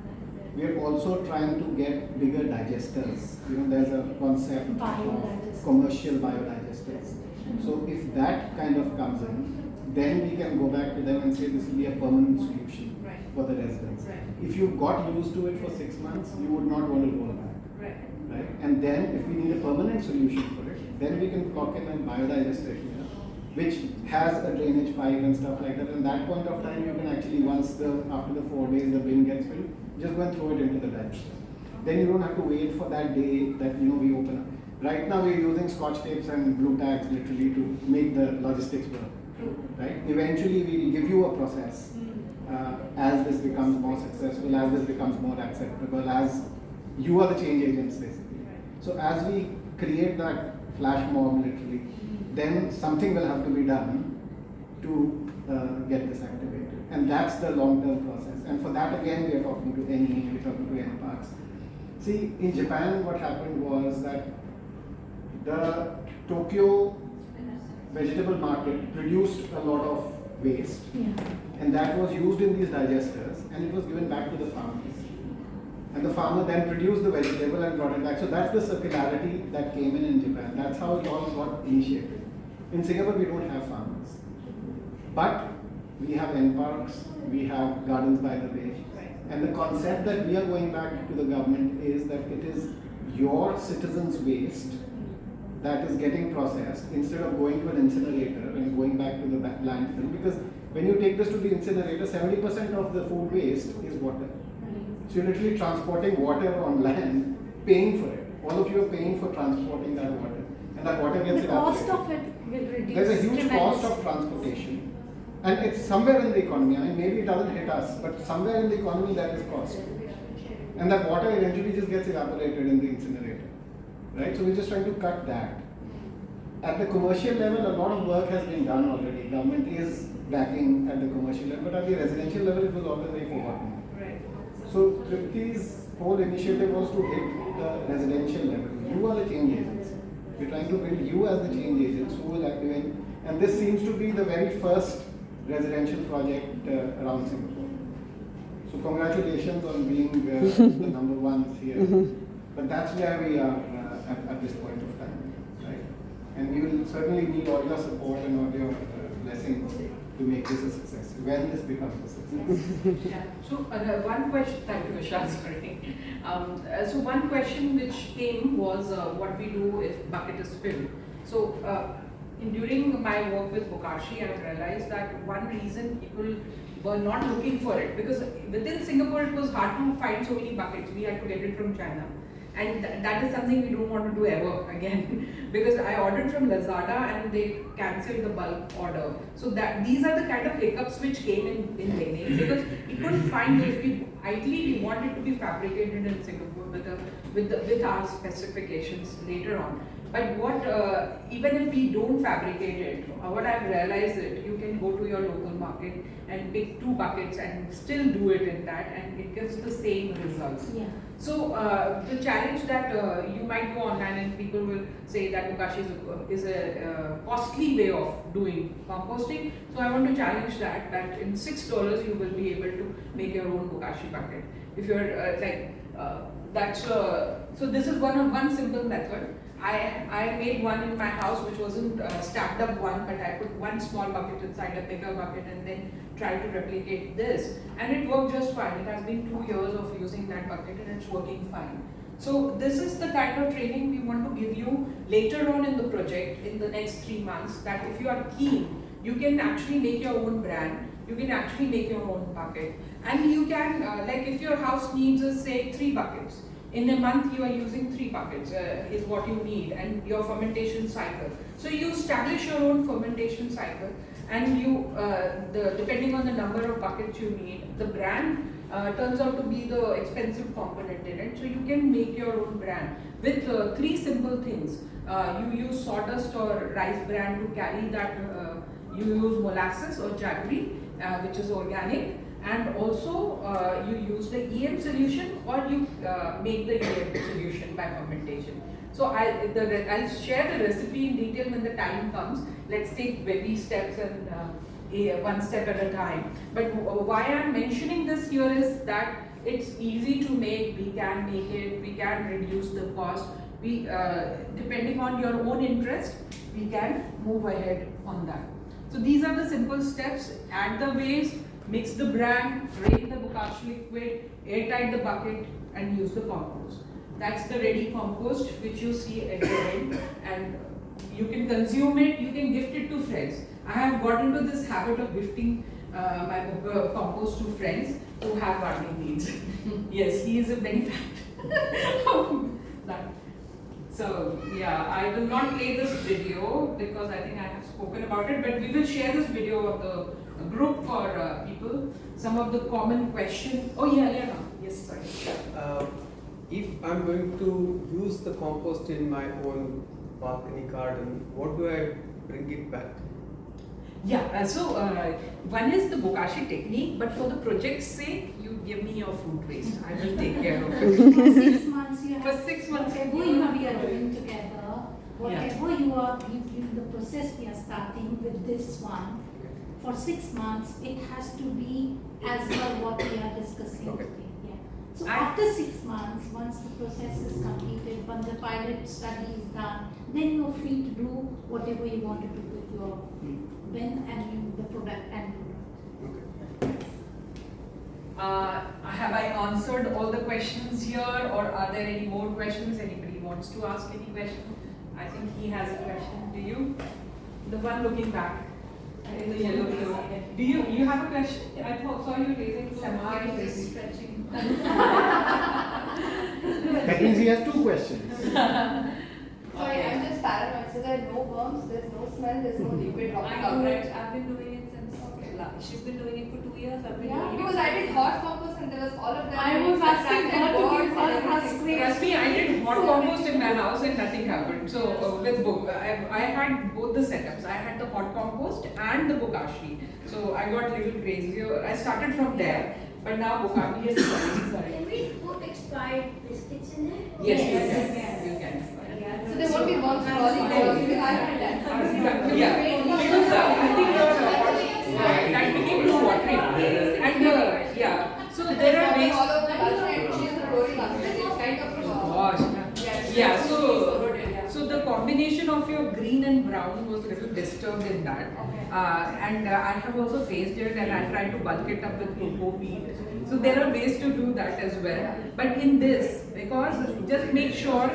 we are also trying to get bigger digesters. There's a concept of commercial biodigesters. So if that kind of comes in, then we can go back to them and say this will be a permanent solution for the residents. If you got used to it for 6 months, you would not want to roll back. Right. right? And then if we need a permanent solution for it, then we can plug in a biodigester here, which has a drainage pipe and stuff like that. And that point of time, you can actually, after the 4 days the bin gets filled, just go and throw it into the digester. Then you don't have to wait for that day that we open up. Right now we're using scotch tapes and blue tags literally to make the logistics work. Right? Eventually we'll give you a process as this becomes more successful, as this becomes more acceptable, as you are the change agents basically. So as we create that flash mob literally, then something will have to be done to get this activated. And that's the long-term process. And for that again we are talking to NE, we're talking to NParks. See, in Japan what happened was that the Tokyo vegetable market produced a lot of waste, and that was used in these digesters and it was given back to the farmers. And the farmer then produced the vegetable and brought it back. So that's the circularity that came in Japan. That's how it all got initiated. In Singapore we don't have farmers, but we have NParks, we have Gardens by the Bay. And the concept that we are going back to the government is that it is your citizens' waste that is getting processed instead of going to an incinerator and going back to the landfill. Because when you take this to the incinerator, 70% of the food waste is water. So you're literally transporting water on land, paying for it. All of you are paying for transporting that water. And that water gets The cost evaporated. of it will reduce. There's a huge cost tremendously. of transportation. And it's somewhere in the economy. I mean, maybe it doesn't hit us, but somewhere in the economy that is cost. And that water eventually just gets evaporated in the incinerator. Right? So we're just trying to cut that. At the commercial level, a lot of work has been done already. Government is backing at the commercial level, but at the residential level, it was always very forgotten. Right. So Tripti's whole initiative was to hit the residential level. You are the change agents. We're trying to build you as the change agents who will activate. And this seems to be the very first residential project around Singapore. So congratulations on being the number ones here. But that's where we are at this point of time, right? And we will certainly need all your support and all your blessings to make this a success, when this becomes a success. Yeah. So one question, thank you, Vishal, sorry. So one question which came was what we do if bucket is filled. So during my work with Bokashi, I realized that one reason people were not looking for it, because within Singapore it was hard to find so many buckets. We had to get it from China. And that is something we don't want to do ever again. Because I ordered from Lazada and they cancelled the bulk order. So these are the kind of hiccups which came in Benin, because we couldn't find those. Ideally, we wanted to be fabricated in Singapore with our specifications later on. But even if we don't fabricate it, what I've realized is you can go to your local market and pick 2 buckets and still do it in that, and it gives the same results. Yeah. So the challenge that you might go online and people will say that Bokashi is a costly way of doing composting. So I want to challenge that in $6 you will be able to make your own Bokashi bucket. If you're so this is one simple method. I made one in my house which wasn't stacked up one, but I put one small bucket inside a bigger bucket and then tried to replicate this, and it worked just fine. It has been 2 years of using that bucket and it's working fine. So this is the kind of training we want to give you later on in the project in the next 3 months, that if you are keen, you can actually make your own brand, you can actually make your own bucket, and you can, like if your house needs, say 3 buckets, in a month you are using 3 buckets is what you need, and your fermentation cycle. So you establish your own fermentation cycle, and you, depending on the number of buckets you need, the brand turns out to be the expensive component in it. So you can make your own brand with 3 simple things. You use sawdust or rice bran to carry that. You use molasses or jaggery, which is organic. And also you use the EM solution, or you make the EM solution by fermentation. So I'll share the recipe in detail when the time comes. Let's take baby steps and one step at a time. But why I'm mentioning this here is that it's easy to make, we can make it, we can reduce the cost. We, depending on your own interest, we can move ahead on that. So these are the simple steps: add the waste, mix the bran, drain the Bokashi liquid, airtight the bucket, and use the compost. That's the ready compost which you see at the end, and you can consume it, you can gift it to friends. I have got into this habit of gifting my compost to friends who have gardening needs. Yes, he is a benefactor of that. So yeah, I will not play this video because I think I have spoken about it, but we will share this video of the group for people. Some of the common questions. Oh yeah, yes, sorry. If I'm going to use the compost in my own balcony garden, what do I bring it back? Yeah, one is the Bokashi technique, but for the project's sake, you give me your food waste. I will take care of it. For 6 months you For have, 6 months. whatever we are doing together, whatever you are, the process we are starting with this one, for 6 months, it has to be as per what we are discussing Okay. today. Yeah. So I- after 6 months, once the process is completed, when the pilot study is done, then you are free to do whatever you want to do with your bin and the product and product. Have I answered all the questions here, or are there any more questions? Anybody wants to ask any question? I think he has a question. Do you? The one looking back in the yellow shirt. Do you have a question? I saw you raising some I'm just eyes. stretching. That means he has 2 questions. Sorry, I'm just paranoid. So there are no worms, there's no smell, there's no liquid dropping out, right? I've been doing it since she's been doing it for 2 years. I've been Yeah, doing it. because I did hot compost and there was all of that. I was asking her to give her her Trust me, I did hot compost in my house and nothing happened. So with book, I had both the setups. I had the hot compost and the Bokashi. So I got a little crazier. I started from there, but now Bokashi is sorry. Can we put expired biscuits in there? Yes, Yes. you can. So there won't be worms crawling there. Because I had that. Yeah, because I think that became too watery. And yeah, so there are ways. All over the balcony and she's growing up. It's kind of Gosh, yeah. So the combination of your green and brown was a little disturbed in that, and I have also faced it, and I tried to bulk it up with cocoa peat. So there are ways to do that as well. But in this, because just make sure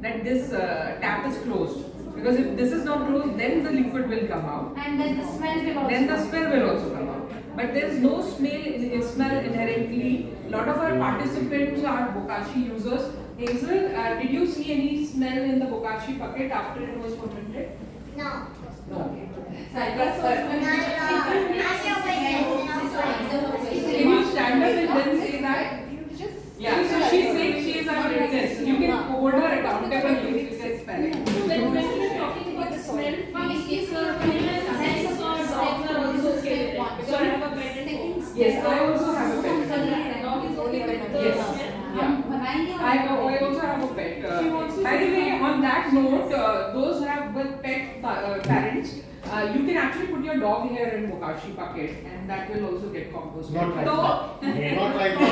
that this tap is closed. Because if this is not closed, then the liquid will come out. And then the smell will also. Then the smell will also come out. But there is no smell inherently. A lot of our participants are Bokashi users. Hazel, did you see any smell in the Bokashi bucket after it was fermented? No. No. So I guess first one. Can you stand up and then say that? Yeah, so she said she is our witness. You can hold her accountable, you can spell it. When we are talking about the smell, is sense or dogs are also okay with it. Because I have a pet and dogs. Yes, I also have a pet. Dog is okay with the Yes. I also have a pet. By the way, on that note, those who have pet parents, you can actually put your dog hair in Bokashi bucket, and that will also get composted. Not right So- now. Not right now.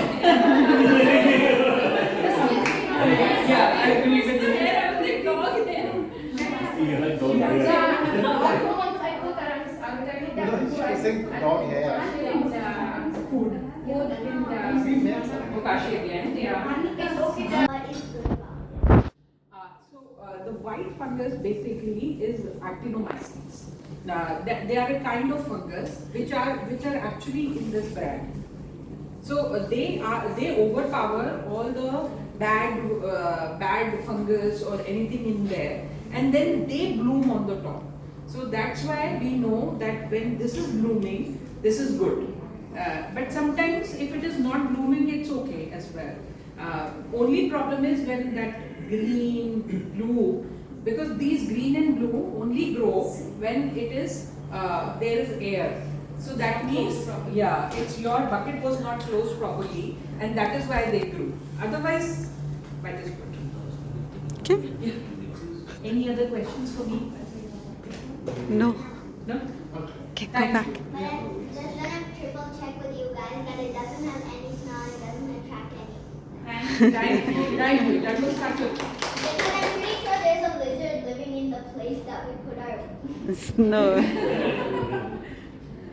Yeah, I agree with you. She's saying dog hair. Food. Bokashi again, yeah. What is good about it? The white fungus basically is actinomycetes. They are a kind of fungus which are actually in this brand. So they overpower all the bad fungus or anything in there, and then they bloom on the top. So that's why we know that when this is blooming, this is good. But sometimes if it is not blooming, it's okay as well. Only problem is when that green, blue, because these green and blue only grow when it is there is air. So that means, yeah, it's your bucket was not closed properly, and that is why they grew. Otherwise, white is good. Okay. Yeah. Any other questions for me? No. No? Okay, go Thank back. you. But I'm just gonna triple check with you guys that it doesn't have any smell and it doesn't attract any. Thank you. That was such a. Because I'm pretty sure there's a lizard living in the place that we put our. No.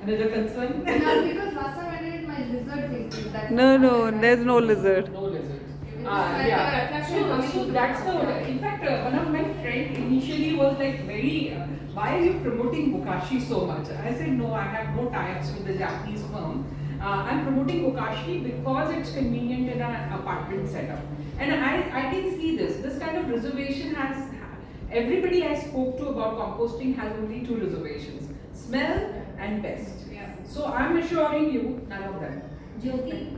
Another concern? Now, because last time I did my lizard thing, that No, there's no lizard. No lizard. Yeah. So that's the. In fact, one of my friends initially was like very. Why are you promoting Bokashi so much? I said no. I have no tie-ups with the Japanese firm. I'm promoting Bokashi because it's convenient in an apartment setup, and I can see this kind of reservation has. Everybody I spoke to about composting has only two reservations: smell and pest. Yeah. So I'm assuring you, none of them. Jyoti,